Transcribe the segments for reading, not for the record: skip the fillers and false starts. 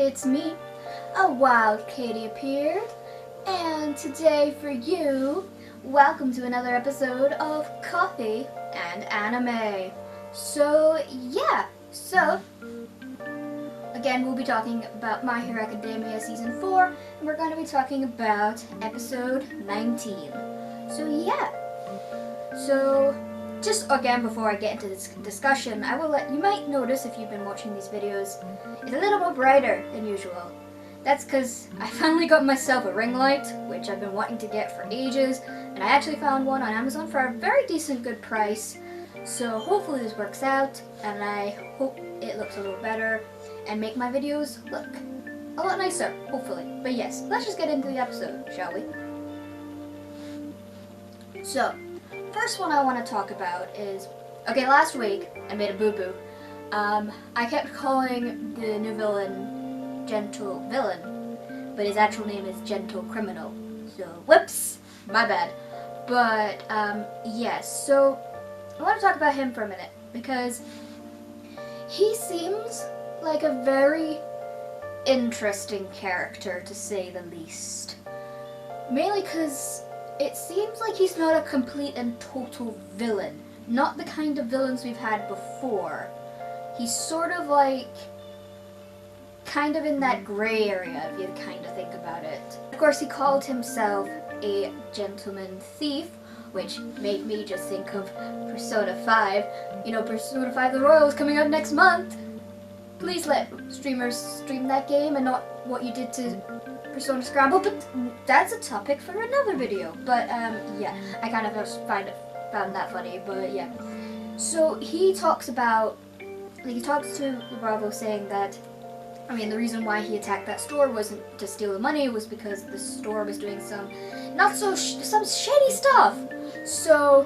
it's me, a wild Katie appeared, and today for you, welcome to another episode of Coffee and Anime. Again, we'll be talking about My Hero Academia Season 4, and we're going to be talking about Episode 19. Just again, before I get into this discussion, you might notice if you've been watching these videos, it's a little more brighter than usual. That's because I finally got myself a ring light, which I've been wanting to get for ages, and I actually found one on Amazon for a very decent good price. So hopefully this works out, and I hope it looks a little better and make my videos look a lot nicer, hopefully. But yes, let's just get into the episode, shall we? So, first one I want to talk about is, last week I made a boo-boo. I kept calling the new villain Gentle Villain, but his actual name is Gentle Criminal. So, whoops, my bad. But, yes, so I want to talk about him for a minute, because he seems like a very interesting character, to say the least. Mainly because it seems like he's not a complete and total villain. Not the kind of villains we've had before. He's sort of like, kind of in that gray area, if you kind of think about it. Of course, he called himself a gentleman thief, which made me just think of Persona 5. You know, Persona 5 The Royal is coming out next month. Please let streamers stream that game and not what you did to Persona Scramble, but that's a topic for another video. But yeah, I kind of just found that funny, but yeah. So he talks about, he talks to Bravo saying that, the reason why he attacked that store wasn't to steal the money, was because the store was doing some some shady stuff. So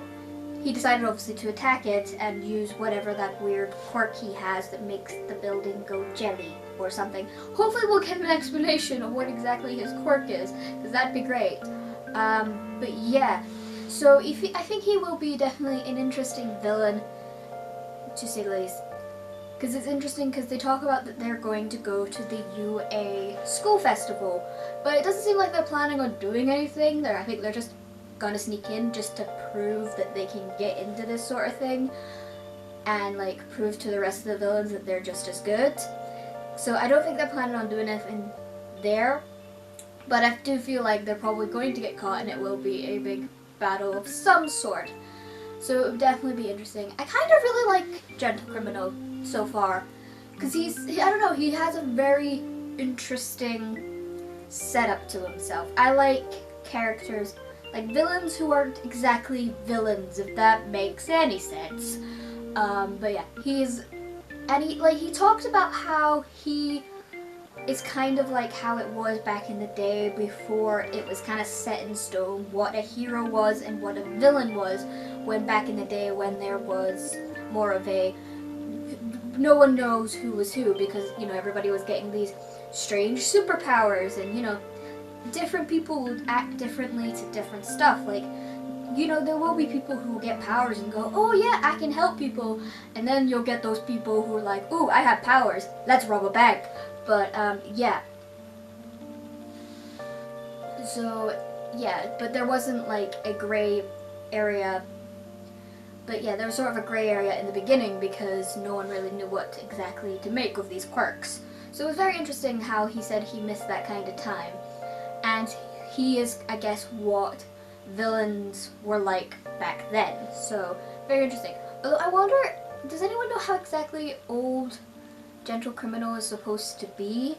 he decided obviously to attack it and use whatever that weird quirk he has that makes the building go jelly or something. Hopefully we'll get an explanation of what exactly his quirk is, because that'd be great. But yeah, so I think he will be definitely an interesting villain, to say the least. Because it's interesting because they talk about that they're going to go to the UA school festival, but it doesn't seem like they're planning on doing anything. I think they're just gonna sneak in just to prove that they can get into this sort of thing and like prove to the rest of the villains that they're just as good. So I don't think they're planning on doing anything there, but I do feel like they're probably going to get caught and it will be a big battle of some sort. So it would definitely be interesting. I kind of really like Gentle Criminal so far, because he has a very interesting setup to himself. I like characters, like villains who aren't exactly villains, if that makes any sense. But yeah, he talks about how he is kind of like how it was back in the day before it was kind of set in stone what a hero was and what a villain was, when back in the day when there was more of a no one knows who was who, because everybody was getting these strange superpowers, and different people would act differently to different stuff. Like, there will be people who get powers and go, oh yeah, I can help people, and then you'll get those people who are like, ooh, I have powers, let's rob a bank. But yeah. So yeah, but there wasn't like a gray area. But yeah, there was sort of a gray area in the beginning because no one really knew what exactly to make of these quirks. So it was very interesting how he said he missed that kind of time. And he is, I guess, what villains were like back then. So, very interesting. Although I wonder, does anyone know how exactly old Gentle Criminal is supposed to be?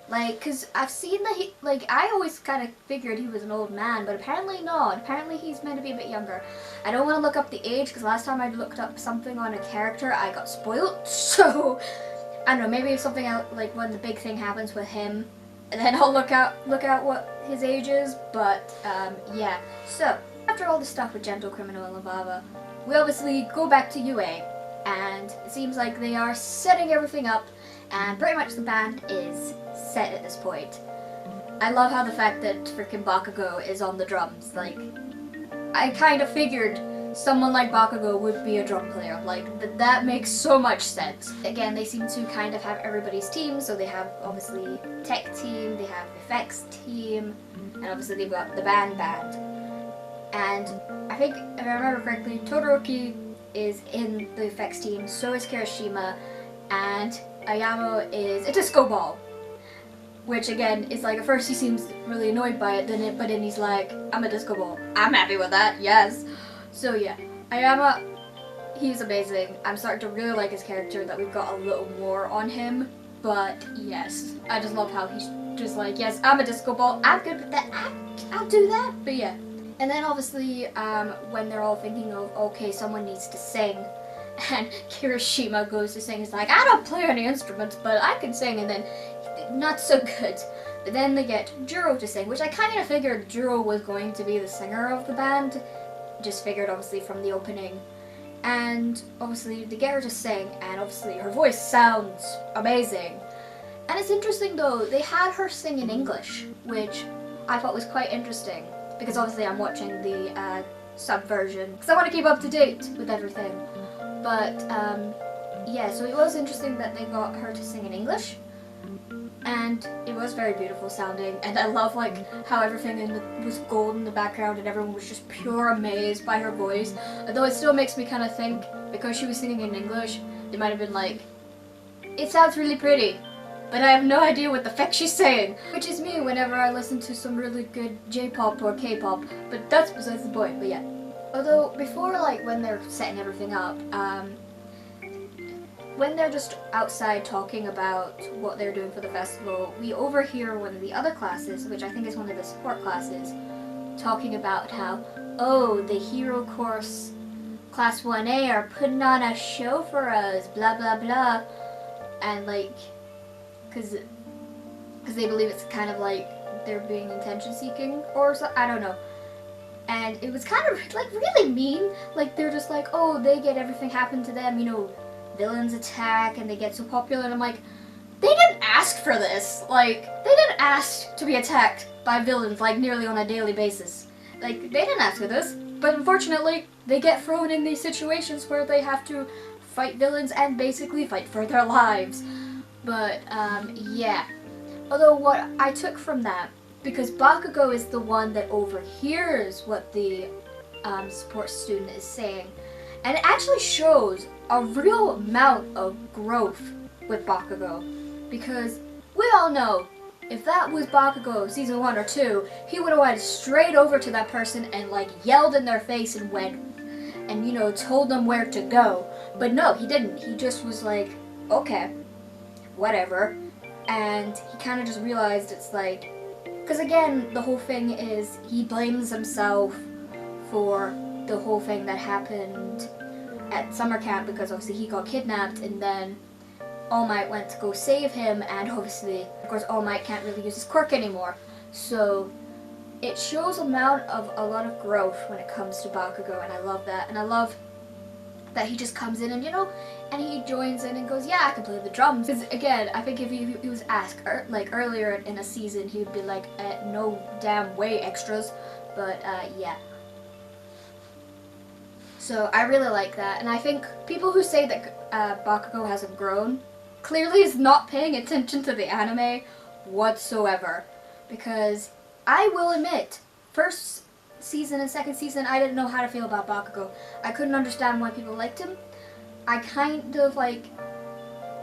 Like, because I've seen that I always kind of figured he was an old man, but apparently not. Apparently he's meant to be a bit younger. I don't want to look up the age, because last time I looked up something on a character, I got spoiled. So, I don't know, maybe if something out, like when the big thing happens with him, and then I'll look out what his age is. But, yeah. So, after all the stuff with Gentle Criminal and Lavava, we obviously go back to UA, and it seems like they are setting everything up, and pretty much the band is set at this point. I love how the fact that freaking Bakugo is on the drums. Like, I kind of figured someone like Bakugo would be a drum player. Like, that makes so much sense. Again, they seem to kind of have everybody's team, so they have obviously tech team, they have effects team, and obviously they've got the band. And I think, if I remember correctly, Todoroki is in the effects team, so is Kirishima, and Ayamo is a disco ball. Which again is like, at first he seems really annoyed by it, but then he's like, I'm a disco ball. I'm happy with that, yes. So yeah, Ayama, he's amazing. I'm starting to really like his character, that we've got a little more on him. But yes, I just love how he's just like, yes, I'm a disco ball. I'm good with that. I'll do that. But yeah. And then obviously, when they're all thinking of, okay, someone needs to sing, and Kirishima goes to sing, he's like, I don't play any instruments, but I can sing, and then not so good. But then they get Juro to sing, which I kind of figured Juro was going to be the singer of the band. Just figured, obviously, from the opening. And obviously they get her to sing, and obviously her voice sounds amazing. And it's interesting though, they had her sing in English, which I thought was quite interesting, because obviously I'm watching the sub version, because I want to keep up to date with everything. But yeah, so it was interesting that they got her to sing in English. And it was very beautiful sounding, and I love like how everything was gold in the background, and everyone was just pure amazed by her voice. Although it still makes me kind of think, because she was singing in English, they might have been like, it sounds really pretty, but I have no idea what the fuck she's saying. Which is me whenever I listen to some really good J-pop or K-pop, but that's besides the point. But yeah. Although before, like when they're setting everything up, when they're just outside talking about what they're doing for the festival, we overhear one of the other classes, which I think is one of the support classes, talking about how, oh, the hero course class 1A are putting on a show for us, blah blah blah, and like, cause they believe it's kind of like they're being attention seeking or so, I don't know. And it was kind of like really mean, like they're just like, oh, they get everything happen to them, you know, villains attack and they get so popular, and I'm like, they didn't ask for this. Like, they didn't ask to be attacked by villains like nearly on a daily basis. Like, they didn't ask for this, but unfortunately they get thrown in these situations where they have to fight villains and basically fight for their lives. But yeah, although what I took from that, because Bakugo is the one that overhears what the support student is saying, and it actually shows a real amount of growth with Bakugo, because we all know if that was Bakugo season 1 or 2, he would have went straight over to that person and like yelled in their face and went and, you know, told them where to go. But no, he didn't. He just was like, okay, whatever. And he kind of just realized it's like, because again, the whole thing is he blames himself for the whole thing that happened at summer camp, because obviously he got kidnapped, and then All Might went to go save him, and obviously, of course, All Might can't really use his quirk anymore. So it shows a lot of growth when it comes to Bakugo, and I love that. And I love that he just comes in and, you know, and he joins in and goes, yeah, I can play the drums. Because again, I think if he was asked like earlier in a season, he would be like, no damn way, extras. But yeah. So I really like that, and I think people who say that Bakugo hasn't grown clearly is not paying attention to the anime whatsoever. Because I will admit, first season and second season, I didn't know how to feel about Bakugo. I couldn't understand why people liked him. I kind of like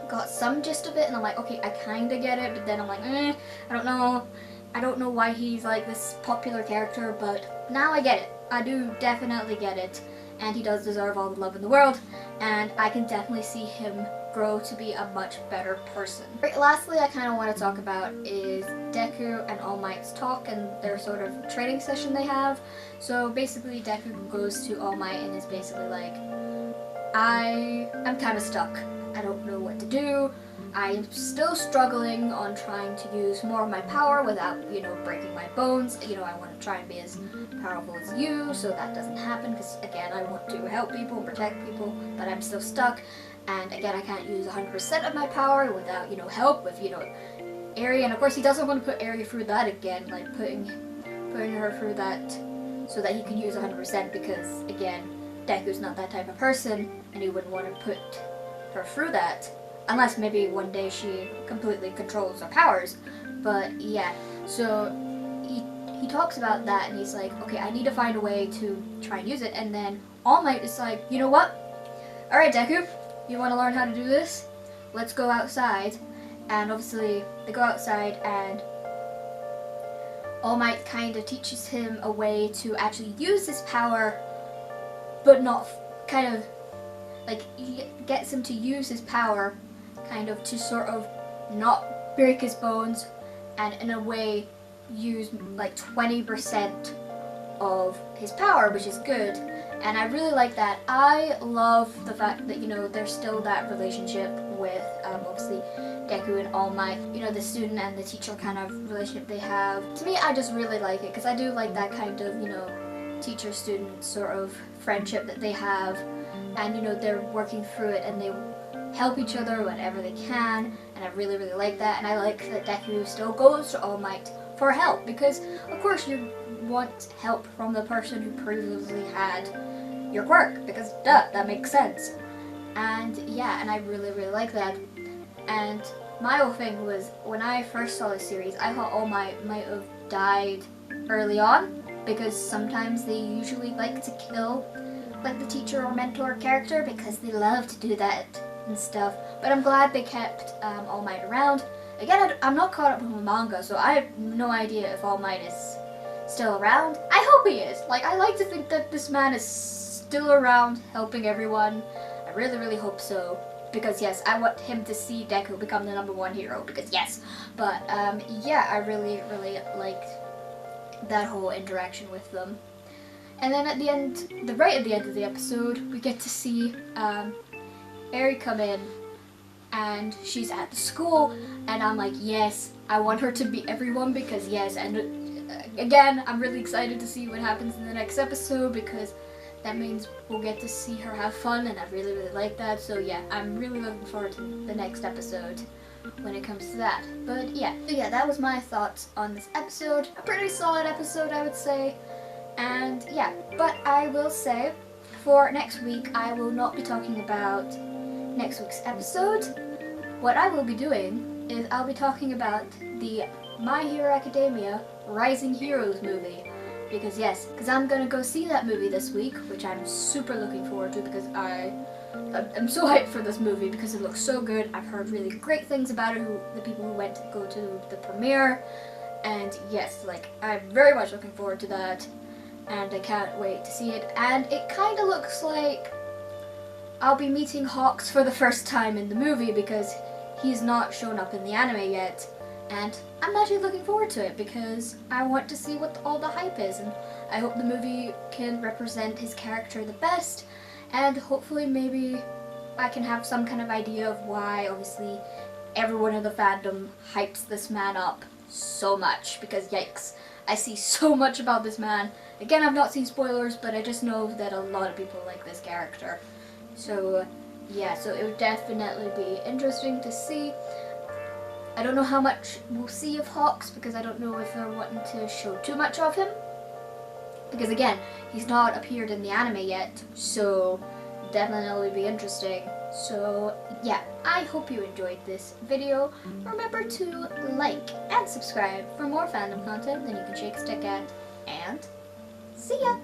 got some gist of it, and I'm like, okay, I kind of get it, but then I'm like, I don't know. I don't know why he's like this popular character, but now I get it. I do definitely get it. And he does deserve all the love in the world, and I can definitely see him grow to be a much better person. Right, lastly, I kind of want to talk about is Deku and All Might's talk and their sort of training session they have. So basically, Deku goes to All Might and is basically like, I'm kind of stuck. I don't know what to do. I'm still struggling on trying to use more of my power without, you know, breaking my bones. You know, I want to try and be as powerful as you, so that doesn't happen, because again, I want to help people and protect people, but I'm still stuck. And again, I can't use 100% of my power without, you know, help with, you know, Eri. And of course, he doesn't want to put Eri through that again, like putting her through that so that he can use 100%, because again, Deku's not that type of person, and he wouldn't want to put her through that, unless maybe one day she completely controls her powers. But yeah, so he talks about that, and he's like, okay, I need to find a way to try and use it. And then All Might is like, you know what? All right, Deku, you want to learn how to do this? Let's go outside. And obviously, they go outside, and All Might kind of teaches him a way to actually use his power, but not kind of like, he gets him to use his power kind of to sort of not break his bones, and in a way use like 20% of his power, which is good. And I really like that. I love the fact that, you know, there's still that relationship with obviously Deku and All Might, you know, the student and the teacher kind of relationship they have. To me, I just really like it, because I do like that kind of, you know, teacher-student sort of friendship that they have. And, you know, they're working through it, and they help each other whenever they can, and I really, really like that. And I like that Deku still goes to All Might for help, because of course you want help from the person who previously had your quirk, because duh, that makes sense. And yeah, and I really, really like that. And my whole thing was, when I first saw the series, I thought All Might might have died early on, because sometimes they usually like to kill like the teacher or mentor character, because they love to do that and stuff. But I'm glad they kept All Might around. Again, I'm not caught up with the manga, so I have no idea if All Might is still around. I hope he is. Like, I like to think that this man is still around helping everyone. I really, really hope so. Because yes, I want him to see Deku become the #1 hero, because yes. But yeah, I really, really liked that whole interaction with them. And then at the end, right at the end of the episode, we get to see Eri come in, and she's at the school, and I'm like, yes, I want her to beat everyone, because yes. And again, I'm really excited to see what happens in the next episode, because that means we'll get to see her have fun, and I really, really like that. So yeah, I'm really looking forward to the next episode when it comes to that. But yeah, so yeah, that was my thoughts on this episode. A pretty solid episode, I would say. And yeah, but I will say, for next week, I will not be talking about next week's episode. What I will be doing is I'll be talking about the My Hero Academia Rising Heroes movie. Because yes, because I'm gonna go see that movie this week, which I'm super looking forward to, because I'm so hyped for this movie, because it looks so good. I've heard really great things about it, the people who went to go to the premiere. And yes, like, I'm very much looking forward to that. And I can't wait to see it. And it kind of looks like I'll be meeting Hawks for the first time in the movie, because he's not shown up in the anime yet. And I'm actually looking forward to it, because I want to see what all the hype is. And I hope the movie can represent his character the best. And hopefully maybe I can have some kind of idea of why, obviously, everyone in the fandom hypes this man up so much. Because yikes, I see so much about this man. Again, I've not seen spoilers, but I just know that a lot of people like this character. So, yeah, so it would definitely be interesting to see. I don't know how much we'll see of Hawks, because I don't know if they're wanting to show too much of him. Because again, he's not appeared in the anime yet, so definitely be interesting. So, yeah, I hope you enjoyed this video. Remember to like and subscribe for more fandom content than you can shake a stick at. And see ya!